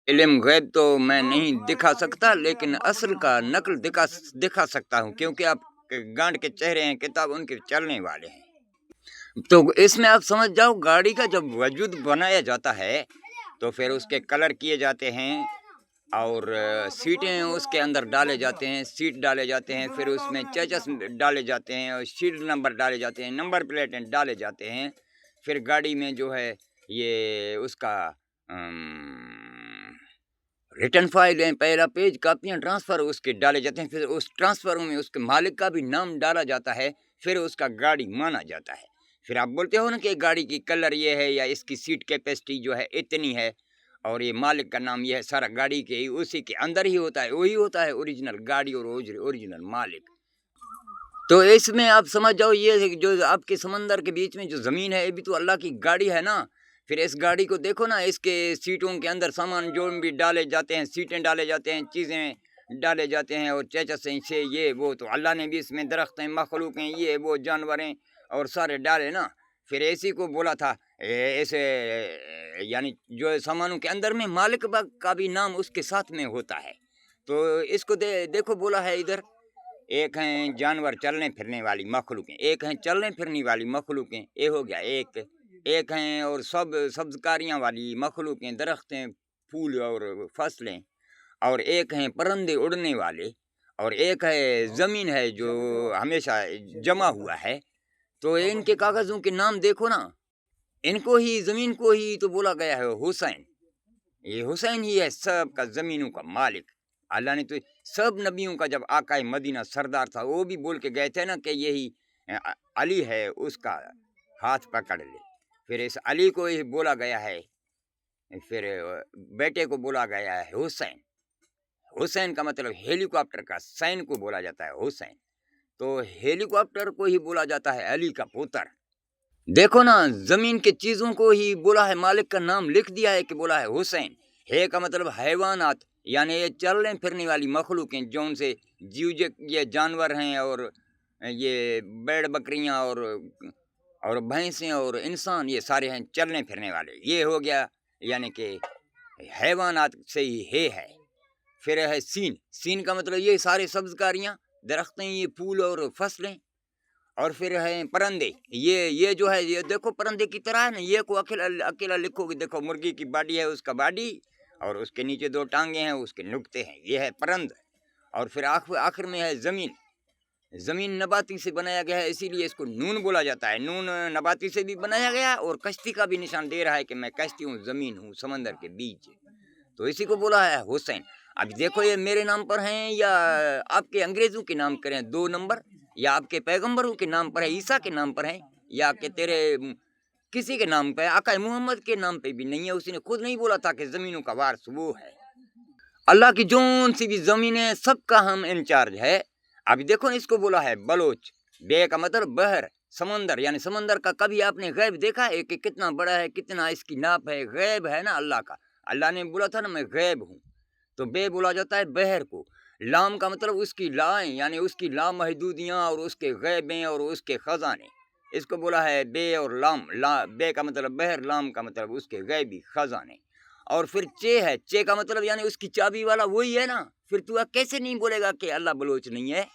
इल्म गैब तो मैं नहीं दिखा सकता, लेकिन असल का नकल दिखा सकता हूँ, क्योंकि आप गांड के चेहरे हैं, किताब उनके चलने वाले हैं। तो इसमें आप समझ जाओ, गाड़ी का जब वजूद बनाया जाता है तो फिर उसके कलर किए जाते हैं, और सीटें उसके अंदर डाले जाते हैं, सीट डाले जाते हैं, फिर उसमें चेचस डाले जाते हैं, और सीट नंबर डाले जाते हैं, नंबर प्लेटें डाले जाते हैं। फिर गाड़ी में जो है ये उसका रिटर्न फाइल है, पहला पेज, कापियाँ, ट्रांसफ़र उसके डाले जाते हैं। फिर उस ट्रांसफ़र में उसके मालिक का भी नाम डाला जाता है, फिर उसका गाड़ी माना जाता है। फिर आप बोलते हो ना कि गाड़ी की कलर ये है, या इसकी सीट कैपेसिटी जो है इतनी है, और ये मालिक का नाम ये है, सारा गाड़ी के उसी के अंदर ही होता है, वही होता है ओरिजिनल गाड़ी और ओरिजिनल मालिक। तो इसमें आप समझ जाओ, ये जो आपके समंदर के बीच में जो ज़मीन है, ये भी तो अल्लाह की गाड़ी है ना। फिर इस गाड़ी को देखो ना, इसके सीटों के अंदर सामान जो भी डाले जाते हैं, सीटें डाले जाते हैं, चीज़ें डाले जाते हैं, और चेचस हैं से ये वो, तो अल्लाह ने भी इसमें दरख्त हैं, मखलूक हैं, ये वो जानवर हैं, और सारे डाले ना। फिर इसी को बोला था ऐसे, यानी जो सामानों के अंदर में मालिक का भी नाम उसके साथ में होता है। तो इसको देखो, बोला है इधर, एक हैं जानवर चलने फिरने वाली मखलूकें, एक हैं चलने फिरने वाली मखलूकें, ये हो गया एक। एक हैं और सब सब्ज़कारियाँ वाली मखलूकें, दरख्त हैं, फूल और फसलें, और एक हैं परिंदे उड़ने वाले, और एक है ज़मीन है जो हमेशा जमा हुआ है। तो इनके कागज़ों के नाम देखो ना, इनको ही, ज़मीन को ही तो बोला गया है हुसैन। ये हुसैन ही है सब का ज़मीनों का मालिक। अल्लाह ने तो सब नबियों का, जब आकाए मदीना सरदार था, वो भी बोल के गए थे ना कि यही अली है, उसका हाथ पकड़ ले। फिर इस अली को ही बोला गया है, फिर बेटे को बोला गया है हुसैन। हुसैन का मतलब हेलीकॉप्टर का सैन को बोला जाता है हुसैन। तो हेलीकॉप्टर को ही बोला जाता है अली का पुत्र। देखो ना, ज़मीन के चीज़ों को ही बोला है, मालिक का नाम लिख दिया है कि बोला है हुसैन। है का मतलब हैवानात, यानी ये चलने फिरने वाली मखलूकें, जो उनसे जीव ये जानवर हैं, और ये भेड़ बकरियां, और भैंसें और इंसान, ये सारे हैं चलने फिरने वाले। ये हो गया, यानी कि हैवानात से ही है। फिर है सीन, सीन का मतलब ये सारे सब्ज़कारियाँ, दरख्तें, ये फूल और फसलें। और फिर हैं परिंदे, ये जो है, ये देखो परिंदे की तरह है ना, ये को अकेला अकेला लिखोगे, देखो मुर्गी की बॉडी है, उसका बॉडी, और उसके नीचे दो टांगे हैं, उसके नुक्ते हैं, ये है परिंद। और फिर आखिर में है ज़मीन। ज़मीन नबाती से बनाया गया है, इसीलिए इसको नून बोला जाता है। नून नबाती से भी बनाया गया, और कश्ती का भी निशान दे रहा है कि मैं कश्ती हूँ, ज़मीन हूँ, समंदर के बीच। तो इसी को बोला है हुसैन। अब देखो, ये मेरे नाम पर हैं, या आपके अंग्रेज़ों के नाम करें 2 नंबर, या आपके पैगंबरों के नाम पर है, ईसा के नाम पर है, या कि तेरे किसी के नाम पे, आका मोहम्मद के नाम पे भी नहीं है। उसने खुद नहीं बोला था कि ज़मीनों का वारिस वो है। अल्लाह की जौन सी भी ज़मीन है, सबका हम इंचार्ज है। अभी देखो ना, इसको बोला है बलोच। बे का मतलब बहर, समंदर, यानी समंदर का कभी आपने गैब देखा है कि कितना बड़ा है, कितना इसकी नाप है? गैब है ना अल्लाह का। अल्लाह ने बोला था ना, मैं गैब हूँ। तो बे बोला जाता है बहर को। लाम का मतलब उसकी लाएँ, यानी उसकी लामहदूदियाँ, और उसके गैबें, और उसके ख़ज़ाने। इसको बोला है बे और लाम। बे का मतलब बहर, लाम का मतलब उसके गैबी ख़ज़ाने। और फिर चे है, चे का मतलब यानी उसकी चाबी वाला वही है ना। फिर तू कैसे नहीं बोलेगा कि अल्लाह बलोच नहीं है?